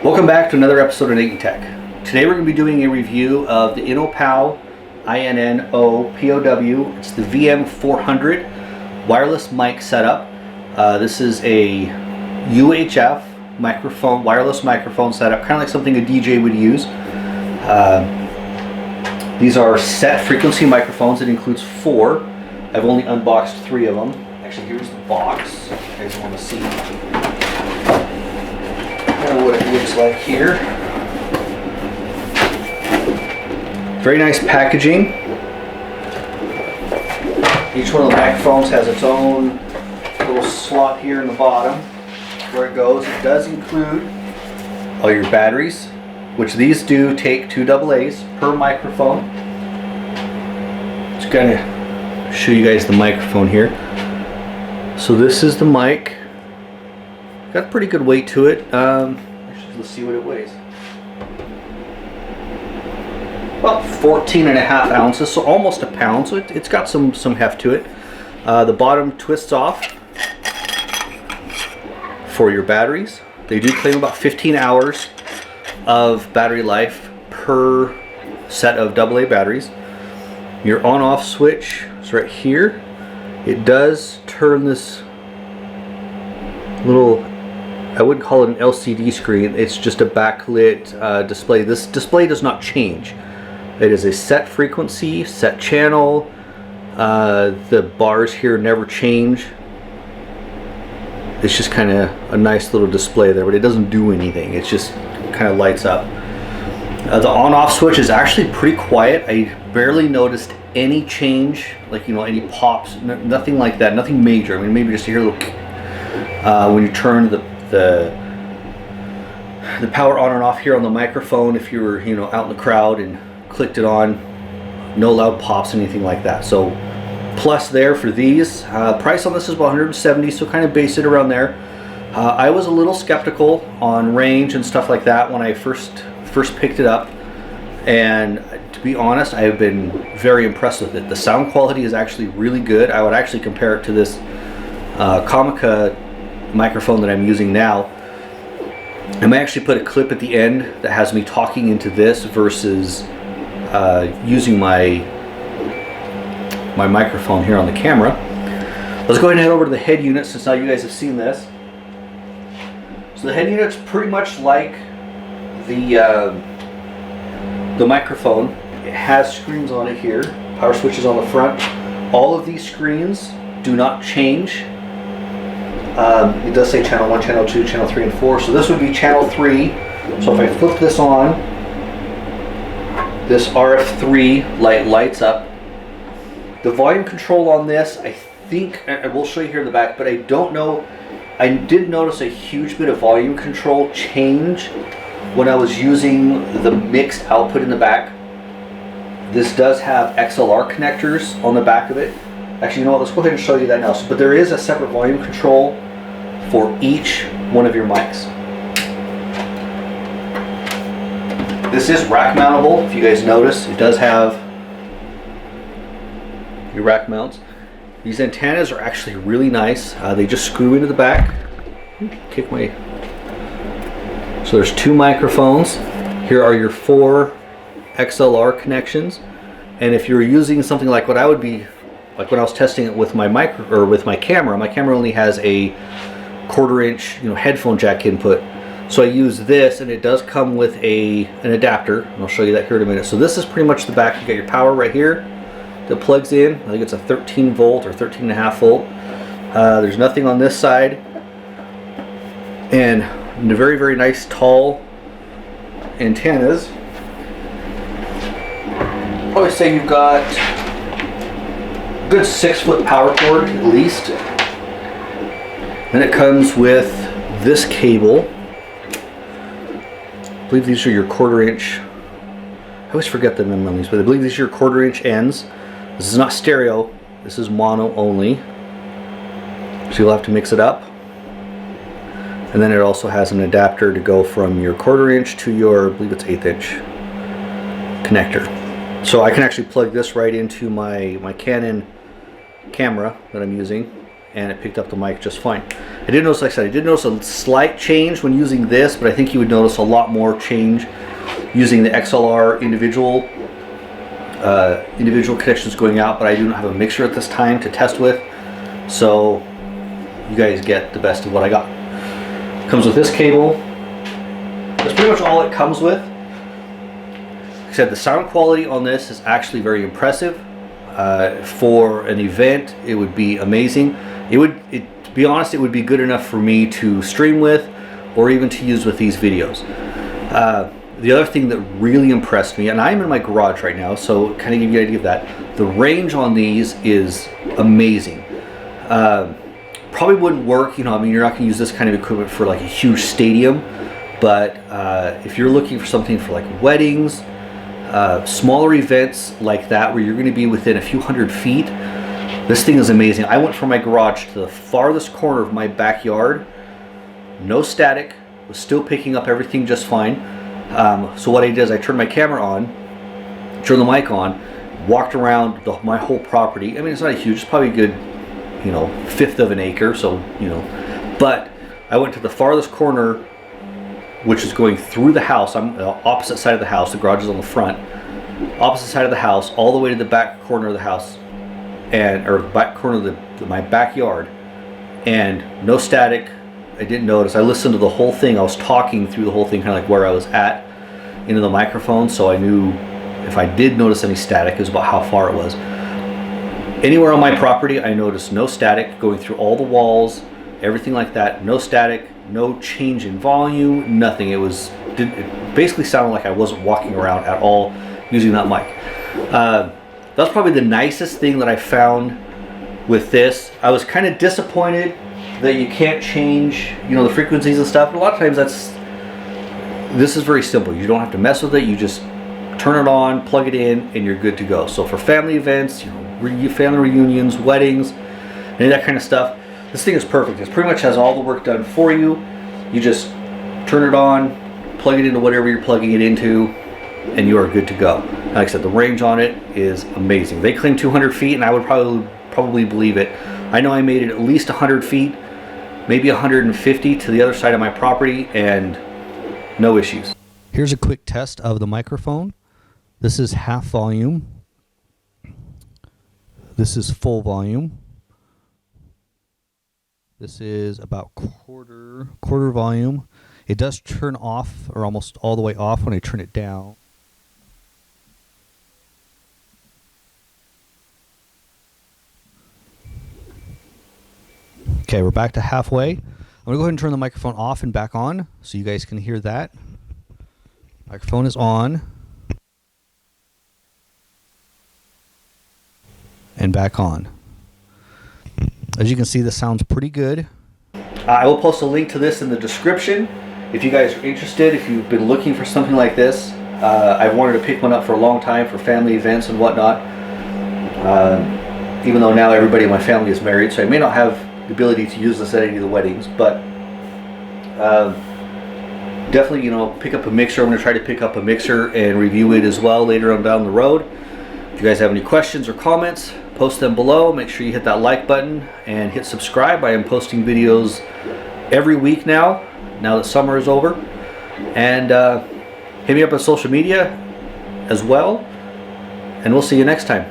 Welcome back to another episode of NaytonTech. Today we're going to be doing a review of the Innopow Innopow. It's the WM-400 wireless mic setup. This is a UHF microphone, wireless microphone setup, kind of like something a DJ would use. These are set frequency microphones. It includes 4. I've only unboxed 3 of them. Actually, here's the box. You guys want to see what it looks like here. Very nice packaging. Each one of the microphones has its own little slot here in the bottom where it goes. It does include all your batteries, which these do take 2 AA's per microphone. Just gonna show you guys the microphone here. So this is the mic. Got a pretty good weight to it. Actually, let's see what it weighs. About 14.5 ounces, so almost a pound. So it's got some heft to it. The bottom twists off for your batteries. They do claim about 15 hours of battery life per set of AA batteries. Your on-off switch is right here. It does turn this little, I wouldn't call it an LCD screen, it's just a backlit display. This display does not change. It is a set frequency, set channel. The bars here never change. It's just kind of a nice little display there, but it doesn't do anything. It just kind of lights up. The on-off switch is actually pretty quiet. I barely noticed any change, like, you know, any pops, nothing like that, nothing major. I mean, maybe just you hear a little when you turn the power on and off here on the microphone. If you were, you know, out in the crowd and clicked it on, no loud pops, anything like that. So plus there for these. Price on this is about $170, so kind of base it around there. I was a little skeptical on range and stuff like that when I first picked it up, and to be honest, I have been very impressed with it. The sound quality is actually really good. I would actually compare it to this Comica microphone that I'm using now. I might actually put a clip at the end that has me talking into this versus using my microphone here on the camera. Let's go ahead and head over to the head unit, since now you guys have seen this. So the head unit's pretty much like the microphone. It has screens on it here, power switches on the front. All of these screens do not change. It does say channel 1, channel 2, channel 3, and 4. So this would be channel 3. So if I flip this on, this RF3 light lights up. The volume control on this, I think, I will show you here in the back, but I don't know. I did notice a huge bit of volume control change when I was using the mixed output in the back. This does have XLR connectors on the back of it. Actually, you know what, let's go ahead and show you that now. But there is a separate volume control for each one of your mics. This is rack mountable. If you guys notice, it does have your rack mounts. These antennas are actually really nice. They just screw into the back. Kick my... So there's 2 microphones. Here are your 4 XLR connections. And if you're using something like what I would be, like when I was testing it with my with my camera only has a 1/4 inch, you know, headphone jack input. So I use this, and it does come with an adapter, and I'll show you that here in a minute. So this is pretty much the back. You got your power right here that plugs in. I think it's a 13 volt or 13.5 volt. There's nothing on this side, and the very, very nice tall antennas. Probably say you've got a good 6-foot power cord at least. Then it comes with this cable. I believe these are your 1/4 inch. I always forget the number on these, but I believe these are your 1/4 inch ends. This is not stereo. This is mono only. So you'll have to mix it up. And then it also has an adapter to go from your 1/4 inch to your, I believe it's 1/8 inch connector. So I can actually plug this right into my Canon camera that I'm using, and it picked up the mic just fine. I did notice, like I said, I did notice a slight change when using this, but I think you would notice a lot more change using the XLR individual connections going out, but I do not have a mixer at this time to test with, so you guys get the best of what I got. Comes with this cable. That's pretty much all it comes with. Like I said, the sound quality on this is actually very impressive. For an event, it would be amazing. To be honest, it would be good enough for me to stream with, or even to use with these videos. The other thing that really impressed me, and I'm in my garage right now, so kind of give you an idea of that, the range on these is amazing. Probably wouldn't work, I mean, you're not going to use this kind of equipment for like a huge stadium, but if you're looking for something for like weddings, smaller events like that where you're going to be within a few hundred feet, this thing is amazing. I went from my garage to the farthest corner of my backyard, no static, was still picking up everything just fine. So what I did is I turned my camera on, turned the mic on, walked around my whole property. I mean, it's not huge, it's probably a good, fifth of an acre, so, but I went to the farthest corner, which is going through the house. I'm the opposite side of the house, the garage is on the front, opposite side of the house, all the way to the back corner of the house, or back corner of my backyard, and no static. I didn't notice. I listened to the whole thing. I was talking through the whole thing, kind of like where I was at into the microphone, so I knew if I did notice any static, it was about how far it was. Anywhere on my property, I noticed no static going through all the walls, everything like that. No static, no change in volume, nothing. It basically sounded like I wasn't walking around at all using that mic. That's probably the nicest thing that I found with this. I was kind of disappointed that you can't change, the frequencies and stuff. But a lot of times this is very simple. You don't have to mess with it. You just turn it on, plug it in, and you're good to go. So for family events, family reunions, weddings, any of that kind of stuff, this thing is perfect. It pretty much has all the work done for you. You just turn it on, plug it into whatever you're plugging it into, and you are good to go. Like I said, the range on it is amazing. They claim 200 feet, and I would probably believe it. I know I made it at least 100 feet, maybe 150 to the other side of my property, and no issues. Here's a quick test of the microphone. This is half volume. This is full volume. This is about quarter volume. It does turn off, or almost all the way off, when I turn it down. Okay, we're back to halfway. I'm gonna go ahead and turn the microphone off and back on so you guys can hear that. Microphone is on. And back on. As you can see, this sounds pretty good. I will post a link to this in the description if you guys are interested, if you've been looking for something like this. I've wanted to pick one up for a long time for family events and whatnot. Even though now everybody in my family is married, so I may not have the ability to use this at any of the weddings, but definitely, pick up a mixer. I'm going to try to pick up a mixer and review it as well later on down the road. If you guys have any questions or comments, post them below. Make sure you hit that like button and hit subscribe. I am posting videos every week now that summer is over. And hit me up on social media as well, and we'll see you next time.